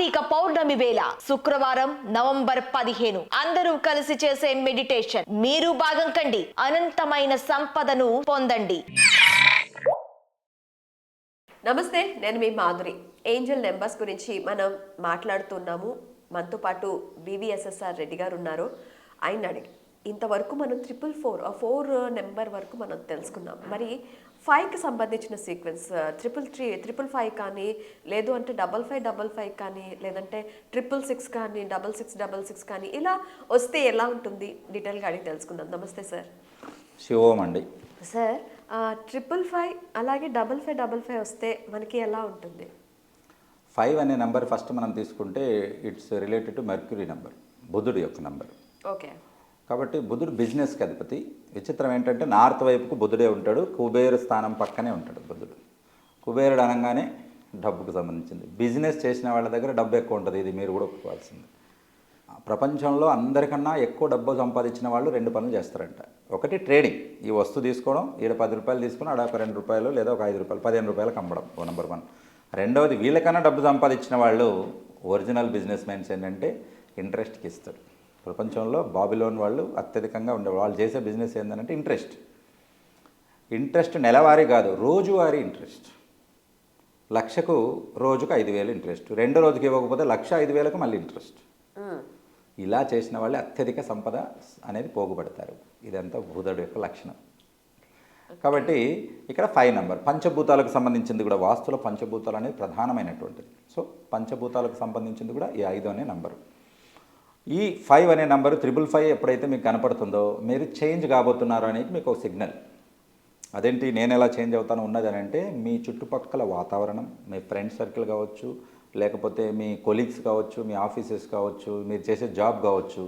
కార్తీక పౌర్ణమి వేళ శుక్రవారం నవంబర్ 15 అందరూ కలిసి చేసే మెడిటేషన్. మీరు భాగం కండి, అనంతమైన సంపదను పొందండి. నమస్తే, నేను మీ మాధురి. ఏంజల్ నెంబర్స్ గురించి మనం మాట్లాడుతున్నాము. మనతో పాటు BVSSR రెడ్డి గారు ఉన్నారు. ఆయన అడిగి ఇంతవరకు మనం 4 నెంబర్ వరకు మనం తెలుసుకున్నాం. మరి 5కి సంబంధించిన సీక్వెన్స్ 333 కానీ, లేదు అంటే 5555 కానీ, లేదంటే 666 కానీ, 6666 కానీ, ఇలా వస్తే ఎలా ఉంటుంది డీటెయిల్గా అడిగి తెలుసుకుందాం. నమస్తే సార్. శివోం అండి. సార్ 555 అలాగే 5555 వస్తే మనకి ఎలా ఉంటుంది? 5 అనే నెంబర్ ఫస్ట్ మనం తీసుకుంటే it's related to mercury number, బుధుడు యొక్క నెంబర్. ఓకే. కాబట్టి బుధుడు బిజినెస్కి అధిపతి. విచిత్రం ఏంటంటే నార్త్ వైపుకు బుధుడే ఉంటాడు, కుబేరు స్థానం పక్కనే ఉంటాడు బుధుడు. కుబేరుడు అనగానే డబ్బుకు సంబంధించింది. బిజినెస్ చేసిన వాళ్ళ దగ్గర డబ్బు ఎక్కువ ఉంటుంది, ఇది మీరు కూడా ఒప్పుకోవాల్సింది. ప్రపంచంలో అందరికన్నా ఎక్కువ డబ్బు సంపాదించిన వాళ్ళు 2 పనులు చేస్తారంట. ఒకటి ట్రేడింగ్, ఈ వస్తువు తీసుకోవడం, ఈడ 10 రూపాయలు తీసుకుని ఆడ 2 రూపాయలు లేదా ఒక 5 రూపాయలు 15 రూపాయలకు అమ్మడం, నెంబర్ 1. రెండవది, వీళ్ళకన్నా డబ్బు సంపాదించిన వాళ్ళు ఒరిజినల్ బిజినెస్ మ్యాన్స్ ఏంటంటే ఇంట్రెస్ట్కి ఇస్తారు. ప్రపంచంలో బాబిలోన్ వాళ్ళు అత్యధికంగా ఉండేవాళ్ళు. వాళ్ళు చేసే బిజినెస్ ఏంటంటే ఇంట్రెస్ట్ నెలవారీ కాదు, రోజువారీ ఇంట్రెస్ట్. లక్షకు రోజుకు 5,000 ఇంట్రెస్ట్, రెండో రోజుకి ఇవ్వకపోతే 1,05,000కు మళ్ళీ ఇంట్రెస్ట్. ఇలా చేసిన వాళ్ళే అత్యధిక సంపద అనేది పోగుపడతారు. ఇదంతా బుధుడు యొక్క లక్షణం. కాబట్టి ఇక్కడ 5 నెంబర్ పంచభూతాలకు సంబంధించింది కూడా. వాస్తులో పంచభూతాలు అనేది ప్రధానమైనటువంటిది. సో పంచభూతాలకు సంబంధించింది కూడా ఈ 5 అనే నెంబరు. ఈ 5 అనే నెంబరు 555 ఎప్పుడైతే మీకు కనపడుతుందో మీరు చేంజ్ కాబోతున్నారు అనేది మీకు ఒక సిగ్నల్. అదేంటి నేను ఎలా చేంజ్ అవుతాను ఉన్నది అని అంటే, మీ చుట్టుపక్కల వాతావరణం, మీ ఫ్రెండ్ సర్కిల్ కావచ్చు, లేకపోతే మీ కొలీగ్స్ కావచ్చు, మీ ఆఫీసెస్ కావచ్చు, మీరు చేసే జాబ్ కావచ్చు,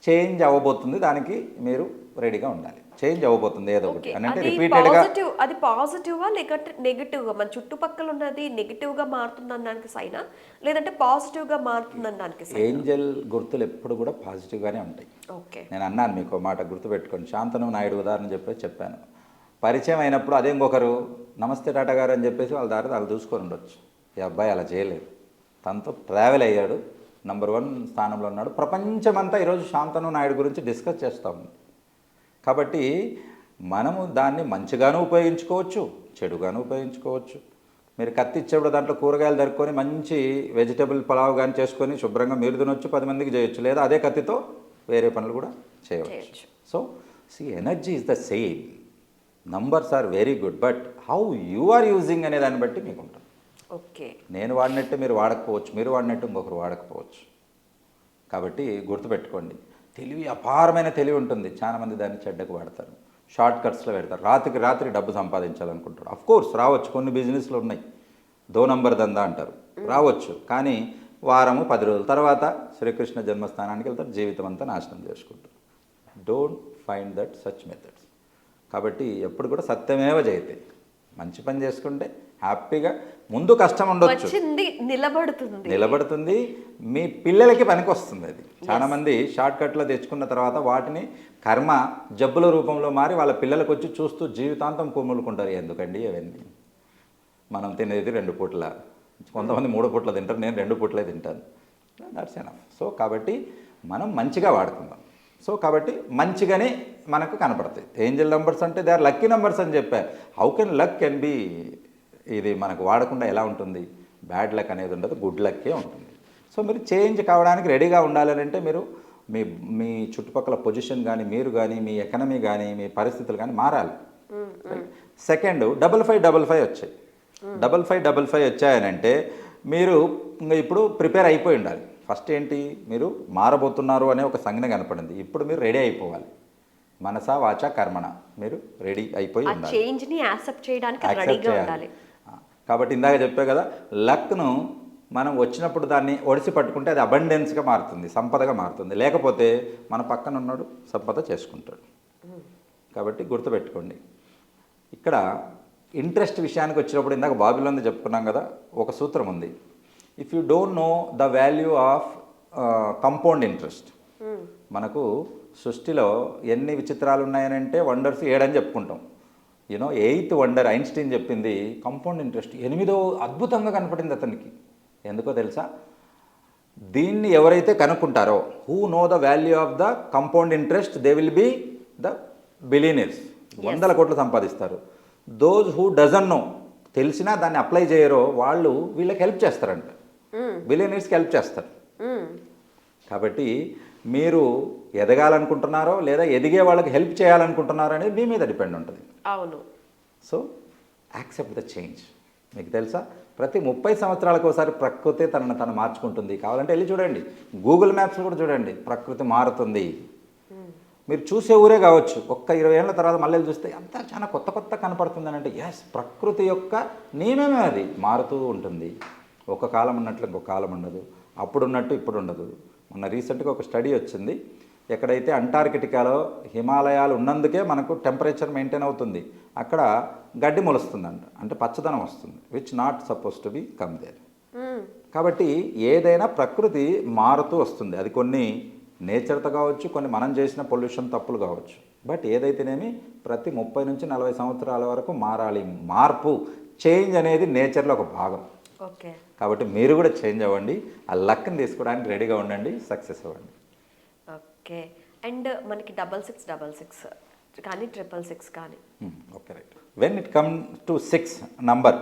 చేంజ్ అవ్వబోతుంది. దానికి మీరు రెడీగా ఉండాలి. చేంజ్ అవ్వబోతుంది ఏదో ఒకటి అంటే రిపీటెడ్గా. అది పాజిటివ్గా లేకపోతే నెగిటివ్గా? మన చుట్టుపక్కల ఉన్నది నెగిటివ్గా మారుతుందనడానికి సైనా, లేదంటే పాజిటివ్గా మారుతుందనడానికి సైనా? ఏంజల్ గుర్తులు ఎప్పుడు కూడా పాజిటివ్గానే ఉంటాయి. ఓకే. నేను అన్నాను మీకు మాట గుర్తుపెట్టుకోండి. శాంతను నాయుడు ఉదాహరణ చెప్పాను. పరిచయం అయినప్పుడు అదే ఇంకొకరు నమస్తే టాటా గారు అని చెప్పేసి వాళ్ళ దారి వాళ్ళు చూసుకొని ఉండొచ్చు. ఈ అబ్బాయి అలా చేయలేదు, తనతో ట్రావెల్ అయ్యాడు, నెంబర్ 1 స్థానంలో ఉన్నాడు. ప్రపంచమంతా ఈరోజు శాంతను నాయుడు గురించి డిస్కస్ చేస్తూ ఉంది. కాబట్టి మనము దాన్ని మంచిగాను ఉపయోగించుకోవచ్చు, చెడుగాను ఉపయోగించుకోవచ్చు. మీరు కత్తి ఇచ్చేప్పుడు దాంట్లో కూరగాయలు దొరుకుని మంచి వెజిటబుల్ పలావ్ కానీ చేసుకొని శుభ్రంగా మీరు తినొచ్చు, 10 మందికి చేయొచ్చు. లేదా అదే కత్తితో వేరే పనులు కూడా చేయవచ్చు. So energy is the same, numbers are very good, but how you are using అనే దాన్ని బట్టి మీకు ఉంటుంది. ఓకే. నేను వాడినట్టు మీరు వాడకపోవచ్చు, మీరు వాడినట్టు ఇంకొకరు వాడకపోవచ్చు. కాబట్టి గుర్తుపెట్టుకోండి, తెలివి అపారమైన తెలివి ఉంటుంది. చాలామంది దాన్ని చెడ్డకు వాడతారు, షార్ట్ కట్స్లో పెడతారు. రాత్రికి రాత్రి డబ్బు సంపాదించాలనుకుంటారు. అఫ్కోర్స్ రావచ్చు, కొన్ని బిజినెస్లు ఉన్నాయి, 2 నంబర్ దందా అంటారు, రావచ్చు. కానీ వారము 10 రోజుల తర్వాత శ్రీకృష్ణ జన్మస్థానానికి వెళ్తారు, జీవితం అంతా నాశనం చేసుకుంటారు. Don't find that such methods. కాబట్టి ఎప్పుడు కూడా సత్యమేవ జయతే. మంచి పని చేసుకుంటే హ్యాపీగా, ముందు కష్టం ఉండొచ్చు, నిలబడుతుంది, మీ పిల్లలకి పనికి వస్తుంది. అది చాలామంది షార్ట్ కట్లో తెచ్చుకున్న తర్వాత వాటిని కర్మ జబ్బుల రూపంలో మారి వాళ్ళ పిల్లలకు వచ్చి చూస్తూ జీవితాంతం కుమ్ములుకుంటారు. ఎందుకండి అవన్నీ? మనం తినేది 2 పూట్ల, కొంతమంది 3 పూట్ల తింటారు, నేను 2 పూట్లే తింటాను. That's enough. సో కాబట్టి మనం మంచిగా వాడుకుందాం. సో కాబట్టి మంచిగానే మనకు కనపడతాయి. ఏంజల్ నెంబర్స్ అంటే దే ఆర్ లక్కీ నెంబర్స్ అని చెప్పారు. How can luck can be, ఇది మనకు వాడకుండా ఎలా ఉంటుంది? బ్యాడ్ లక్ అనేది ఉండదు, గుడ్ లక్కే ఉంటుంది. సో మీరు చేంజ్ కావడానికి రెడీగా ఉండాలని అంటే మీరు మీ చుట్టుపక్కల పొజిషన్ కానీ, మీరు కానీ, మీ ఎకనమీ కానీ, మీ పరిస్థితులు కానీ మారాలి. సెకండ్ 5555 వచ్చాయి. 5555 వచ్చాయనంటే మీరు ఇప్పుడు ప్రిపేర్ అయిపోయి ఉండాలి. ఫస్ట్ ఏంటి, మీరు మారబోతున్నారు అనే ఒక సంజ్ఞ కనపడింది. ఇప్పుడు మీరు రెడీ అయిపోవాలి. మనసా వాచా కర్మణ మీరు రెడీ అయిపోయి ఉండాలి. చేంజ్ని యాక్సెప్ట్ చేయడానికి రెడీగా ఉండాలి. కాబట్టి ఇందాక చెప్పే కదా, లక్ను మనం వచ్చినప్పుడు దాన్ని ఒడిసి పట్టుకుంటే అది అబండెన్స్గా మారుతుంది, సంపదగా మారుతుంది. లేకపోతే మన పక్కన ఉన్నాడు సంపద చేసుకుంటాడు. కాబట్టి గుర్తుపెట్టుకోండి. ఇక్కడ ఇంట్రెస్ట్ విషయానికి వచ్చినప్పుడు ఇందాక బాబిలోనే చెప్పుకున్నాం కదా, ఒక సూత్రం ఉంది. If you don't know the value of compound interest. మనకు సృష్టిలో ఎన్ని విచిత్రాలు ఉన్నాయనంటే వండర్స్ 7 అని చెప్పుకుంటాం. యూనో 8th వండర్ ఐన్స్టీన్ చెప్పింది కంపౌండ్ ఇంట్రెస్ట్. 8వ అద్భుతంగా కనపడింది అతనికి. ఎందుకో తెలుసా? దీన్ని ఎవరైతే కనుక్కుంటారో, who know the value of the compound interest, they will be the billionaires. 100 కోట్లు సంపాదిస్తారు. దోజ్ హూ డజన్ నో, తెలిసినా దాన్ని అప్లై చేయరో వాళ్ళు వీళ్ళకి హెల్ప్ చేస్తారంట, బిలియనీర్స్కి హెల్ప్ చేస్తారు. కాబట్టి మీరు ఎదగాలనుకుంటున్నారో లేదా ఎదిగే వాళ్ళకి హెల్ప్ చేయాలనుకుంటున్నారో అనేది మీ మీద డిపెండ్ ఉంటుంది. అవును. So accept the change. మీకు తెలుసా, ప్రతి 30 సంవత్సరాలకు ఒకసారి ప్రకృతి తనను తను మార్చుకుంటుంది. కావాలంటే వెళ్ళి చూడండి, గూగుల్ మ్యాప్స్ కూడా చూడండి, ప్రకృతి మారుతుంది. మీరు చూసే ఊరే కావచ్చు, ఒక్క 20 ఏళ్ళ తర్వాత మళ్ళీ చూస్తే అంతా చాలా కొత్త కొత్త కనపడుతుంది అని అంటే, ఎస్, ప్రకృతి యొక్క నియమమే అది, మారుతూ ఉంటుంది. ఒక కాలం ఉన్నట్లు ఇంకొక కాలం ఉండదు, అప్పుడు ఉన్నట్టు ఇప్పుడు ఉండదు. మొన్న రీసెంట్గా ఒక స్టడీ వచ్చింది, ఎక్కడైతే అంటార్కిటికాలో హిమాలయాలు ఉన్నందుకే మనకు టెంపరేచర్ మెయింటైన్ అవుతుంది, అక్కడ గడ్డి మొలుస్తుందంట, అంటే పచ్చదనం వస్తుంది, which not suppose to become there. కాబట్టి ఏదైనా ప్రకృతి మారుతూ వస్తుంది. అది కొన్ని నేచర్తో కావచ్చు, కొన్ని మనం చేసిన పొల్యూషన్ తప్పులు కావచ్చు. బట్ ఏదైతేనేమి ప్రతి 30 నుంచి 40 సంవత్సరాల వరకు మారాలి. మార్పు, చేంజ్ అనేది నేచర్లో ఒక భాగం. ఓకే. కాబట్టి మీరు కూడా చేంజ్ అవ్వండి, ఆ లక్ని తీసుకోవడానికి రెడీగా ఉండండి, సక్సెస్ అవ్వండి. ఓకే. అండ్ మనకి 6666 కానీ 666 కానీ, okay, right. When it come to 6 number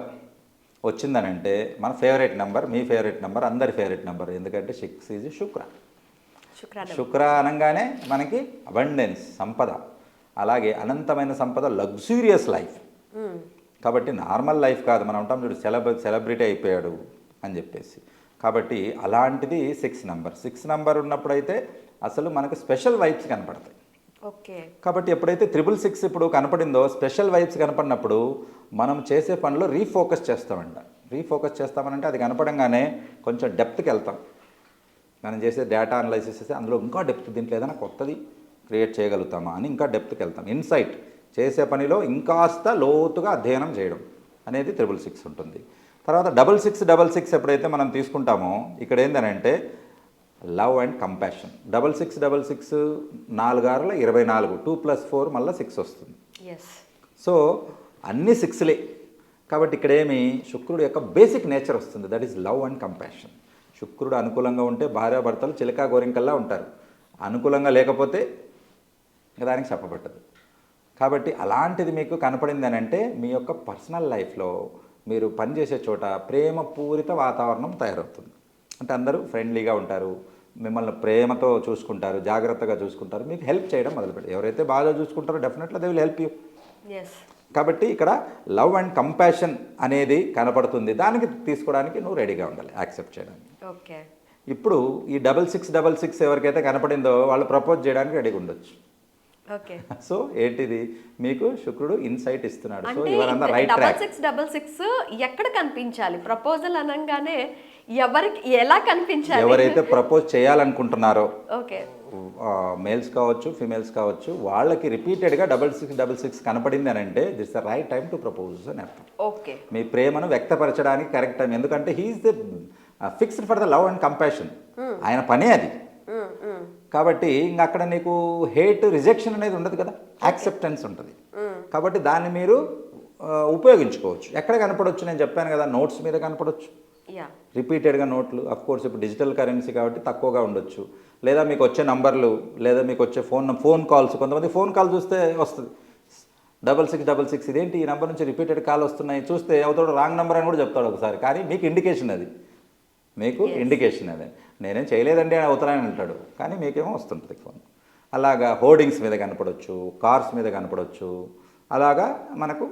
వచ్చిందనంటే మన ఫేవరెట్ నెంబర్, మీ ఫేవరెట్ నెంబర్, అందరి ఫేవరెట్ నెంబర్. ఎందుకంటే 6 ఈజ్ శుక్ర. శుక్ర అనగానే మనకి అబండెన్స్, సంపద, అలాగే అనంతమైన సంపద, లగ్జూరియస్ లైఫ్. కాబట్టి నార్మల్ లైఫ్ కాదు, మనం ఉంటాం చూడు, సెలబ్రిటీ అయిపోయాడు అని చెప్పేసి. కాబట్టి అలాంటిది 6 నంబర్. 6 నంబర్ ఉన్నప్పుడైతే అసలు మనకు స్పెషల్ వైబ్స్ కనపడతాయి. ఓకే. కాబట్టి ఎప్పుడైతే 666 ఇప్పుడు కనపడిందో, స్పెషల్ వైబ్స్ కనపడినప్పుడు మనం చేసే పనిలో రీఫోకస్ చేస్తామంట. రీఫోకస్ చేస్తామనంటే అది కనపడంగానే కొంచెం డెప్త్కి వెళ్తాం. మనం చేసే డేటా అనలైసిస్ చేస్తే అందులో ఇంకా డెప్త్, దీంట్లో ఏదైనా కొత్తది క్రియేట్ చేయగలుగుతామా అని ఇంకా డెప్త్కి వెళ్తాం. ఇన్సైట్, చేసే పనిలో ఇంకాస్త లోతుగా అధ్యయనం చేయడం అనేది 666 ఉంటుంది. తర్వాత 6666 ఎప్పుడైతే మనం తీసుకుంటామో, ఇక్కడ ఏంటంటే లవ్ అండ్ కంపాషన్. 6666 4 ఆరుల 24, 2 + 4 మళ్ళీ 6 వస్తుంది. సో అన్ని 6లే. కాబట్టి ఇక్కడ ఏమి, శుక్రుడు యొక్క బేసిక్ నేచర్ వస్తుంది, that is love and compassion. శుక్రుడు అనుకూలంగా ఉంటే భార్యాభర్తలు చిలకా గోరింకల్లా ఉంటారు, అనుకూలంగా లేకపోతే దానికి చెప్పబట్టదు. కాబట్టి అలాంటిది మీకు కనపడింది అని అంటే మీ యొక్క పర్సనల్ లైఫ్లో మీరు పనిచేసే చోట ప్రేమపూరిత వాతావరణం తయారవుతుంది. అంటే అందరూ ఫ్రెండ్లీగా ఉంటారు, మిమ్మల్ని ప్రేమతో చూసుకుంటారు, జాగ్రత్తగా చూసుకుంటారు, మీకు హెల్ప్ చేయడం మొదలుపెట్టారు. ఎవరైతే బాగా చూసుకుంటారో definitely they will help you. కాబట్టి ఇక్కడ లవ్ అండ్ కంపాషన్ అనేది కనపడుతుంది, దానికి తీసుకోవడానికి నువ్వు రెడీగా ఉండాలి, యాక్సెప్ట్ చేయడానికి. ఓకే. ఇప్పుడు ఈ 6666 ఎవరికైతే కనపడిందో వాళ్ళు ప్రపోజ్ చేయడానికి రెడీగా ఉండొచ్చు. ఓకే. సో ఏంటిది, మీకు శుక్రుడు ఇన్సైట్ ఇస్తున్నాడు. సో అంటే ఇవన్నీ రైట్ ట్రాక్. 6666 ఎక్కడ కనిపించాలి? ప్రపోజల్ అనగానే ఎవరికి ఎలా కనిపించాలి? ఎవరైతే ప్రపోజ్ చేయాలనుకుంటున్నారో, ఓకే, మేల్స్ కావచ్చు, ఫిమేల్స్ కావచ్చు, వాళ్ళకి రిపీటెడ్గా 6666 కనపడింది అని అంటే this the right time to propose అని అర్థం. ఓకే. మీ ప్రేమను వ్యక్తపరచడానికి కరెక్ట్ టైం. ఎందుకంటే he is the fixed for the love and compassion, ఆయన పనే అది. కాబట్టి ఇంక అక్కడ నీకు హేట్, రిజెక్షన్ అనేది ఉండదు కదా, యాక్సెప్టెన్స్ ఉంటుంది. కాబట్టి దాన్ని మీరు ఉపయోగించుకోవచ్చు. ఎక్కడ కనపడవచ్చు, నేను చెప్పాను కదా, నోట్స్ మీద కనపడవచ్చు, రిపీటెడ్గా నోట్లు. అఫ్ కోర్స్ ఇప్పుడు డిజిటల్ కరెన్సీ కాబట్టి తక్కువగా ఉండొచ్చు, లేదా మీకు వచ్చే నంబర్లు, లేదా మీకు వచ్చే ఫోన్ కాల్స్. కొంతమంది ఫోన్ కాల్ చూస్తే వస్తుంది 6666, ఇదేంటి ఈ నెంబర్ నుంచి రిపీటెడ్ కాల్ వస్తున్నాయి, చూస్తే అవుతాడు రాంగ్ నెంబర్ అని కూడా చెప్తాడు ఒకసారి. కానీ మీకు ఇండికేషన్ అది, మీకు ఇండికేషన్ అదే, నేనేం చేయలేదండి అని అవుతానని అంటాడు, కానీ మీకేమో వస్తుంటుంది ఫోన్. అలాగా హోర్డింగ్స్ మీద కనపడవచ్చు, కార్స్ మీద కనపడవచ్చు. అలాగా మనకు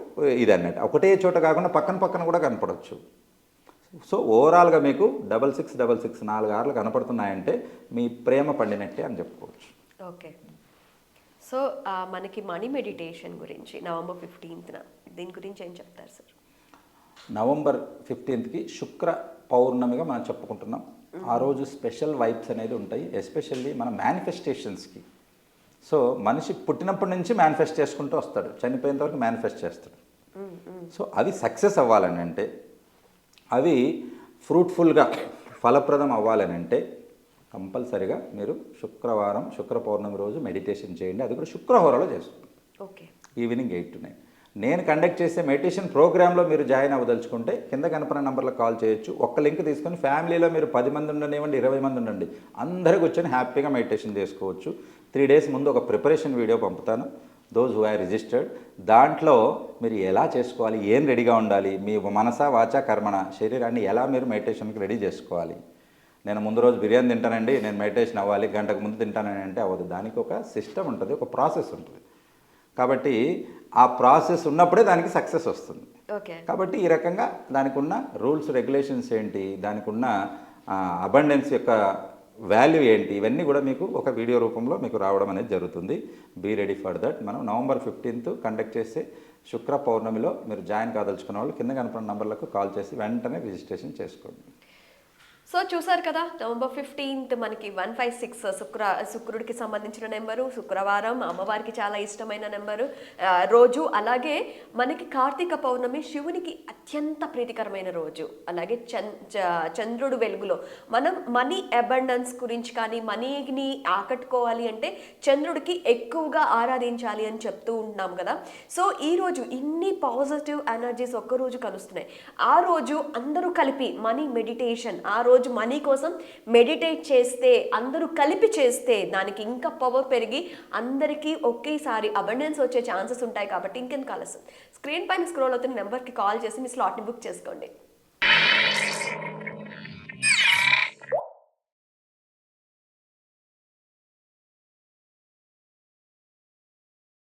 ఇది అన్నట్టు ఒకటే చోట కాకుండా పక్కన పక్కన కూడా కనపడవచ్చు. సో ఓవరాల్గా మీకు 6666 4 ఆరులు కనపడుతున్నాయంటే మీ ప్రేమ పండినట్టే అని చెప్పుకోవచ్చు. ఓకే. సో మనకి మనీ మెడిటేషన్ గురించి నవంబర్ 15న దీని గురించి ఏం చెప్తారు సార్? నవంబర్ 15కి శుక్ర పౌర్ణమిగా మనం చెప్పుకుంటున్నాం. ఆ రోజు స్పెషల్ వైబ్స్ అనేది ఉంటాయి, ఎస్పెషల్లీ మన మేనిఫెస్టేషన్స్కి. సో మనిషి పుట్టినప్పటి నుంచి మేనిఫెస్ట్ చేసుకుంటూ వస్తాడు, చనిపోయేంత వరకు మేనిఫెస్ట్ చేస్తాడు. సో అవి సక్సెస్ అవ్వాలని అంటే, అవి ఫ్రూట్ఫుల్గా ఫలప్రదం అవ్వాలని అంటే కంపల్సరిగా మీరు శుక్ర పౌర్ణమి రోజు మెడిటేషన్ చేయండి. అది కూడా శుక్రహోరలో చేస్తుంది. ఓకే. Evening 8 to 9. నేను కండక్ట్ చేసే మెడిటేషన్ ప్రోగ్రాంలో మీరు జాయిన్ అవ్వదలుచుకుంటే కింద కనపడిన నెంబర్లకు కాల్ చేయొచ్చు. ఒక్క లింక్ తీసుకొని ఫ్యామిలీలో మీరు 10 మంది ఉండనివ్వండి, 20 మంది ఉండండి, అందరూ కూర్చొని హ్యాపీగా మెడిటేషన్ చేసుకోవచ్చు. 3 డేస్ ముందు ఒక ప్రిపరేషన్ వీడియో పంపుతాను, దోస్ హూ హ్యావ్ రిజిస్టర్డ్. దాంట్లో మీరు ఎలా చేసుకోవాలి, ఏం రెడీగా ఉండాలి, మీ మనస వాచ కర్మణ శరీరాన్ని ఎలా మీరు మెడిటేషన్కి రెడీ చేసుకోవాలి. నేను ముందు రోజు బిర్యానీ తింటానండి, నేను మెడిటేషన్ అవ్వాలి, గంటకు ముందు తింటానని అంటే అవ్వదు. దానికి ఒక సిస్టమ్ ఉంటుంది, ఒక ప్రాసెస్ ఉంటుంది. కాబట్టి ఆ ప్రాసెస్ ఉన్నప్పుడే దానికి సక్సెస్ వస్తుంది. ఓకే. కాబట్టి ఈ రకంగా దానికి ఉన్న రూల్స్ రెగ్యులేషన్స్ ఏంటి, దానికి ఉన్న అబండెన్స్ యొక్క వాల్యూ ఏంటి, ఇవన్నీ కూడా మీకు ఒక వీడియో రూపంలో మీకు రావడం అనేది జరుగుతుంది. Be ready for that. మనం నవంబర్ 15th కండక్ట్ చేసే శుక్ర పౌర్ణమిలో మీరు జాయిన్ కాదలుచుకున్న వాళ్ళు కింద కనపడిన నంబర్లకు కాల్ చేసి వెంటనే రిజిస్ట్రేషన్ చేసుకోండి. సో చూసారు కదా, నవంబర్ 15th మనకి 156 శుక్రుడికి సంబంధించిన నెంబరు, శుక్రవారం అమ్మవారికి చాలా ఇష్టమైన నెంబరు రోజు. అలాగే మనకి కార్తీక పౌర్ణమి శివునికి అత్యంత ప్రీతికరమైన రోజు. అలాగే చంద్రుడు వెలుగులో మనం మనీ అబండెన్స్ గురించి కానీ మనీని ఆకట్టుకోవాలి అంటే చంద్రుడికి ఎక్కువగా ఆరాధించాలి అని చెప్తూ ఉంటున్నాం కదా. సో ఈ రోజు ఇన్ని పాజిటివ్ ఎనర్జీస్ ఒక్కరోజు కలుస్తున్నాయి. ఆ రోజు అందరూ కలిపి మనీ మెడిటేషన్, ఆ రోజు మనీ కోసం మెడిటేట్ చేస్తే, అందరూ కలిపి చేస్తే దానికి ఇంకా పవర్ పెరిగి అందరికీ ఒకేసారి అబండెన్స్ వచ్చే ఛాన్సెస్ ఉంటాయి. కాబట్టి ఇంకెందుకు ఆలస్యం, స్క్రీన్ పైన స్క్రోల్ అవుతున్న నెంబర్కి కాల్ చేసి మీ స్లాట్ని బుక్ చేసుకోండి.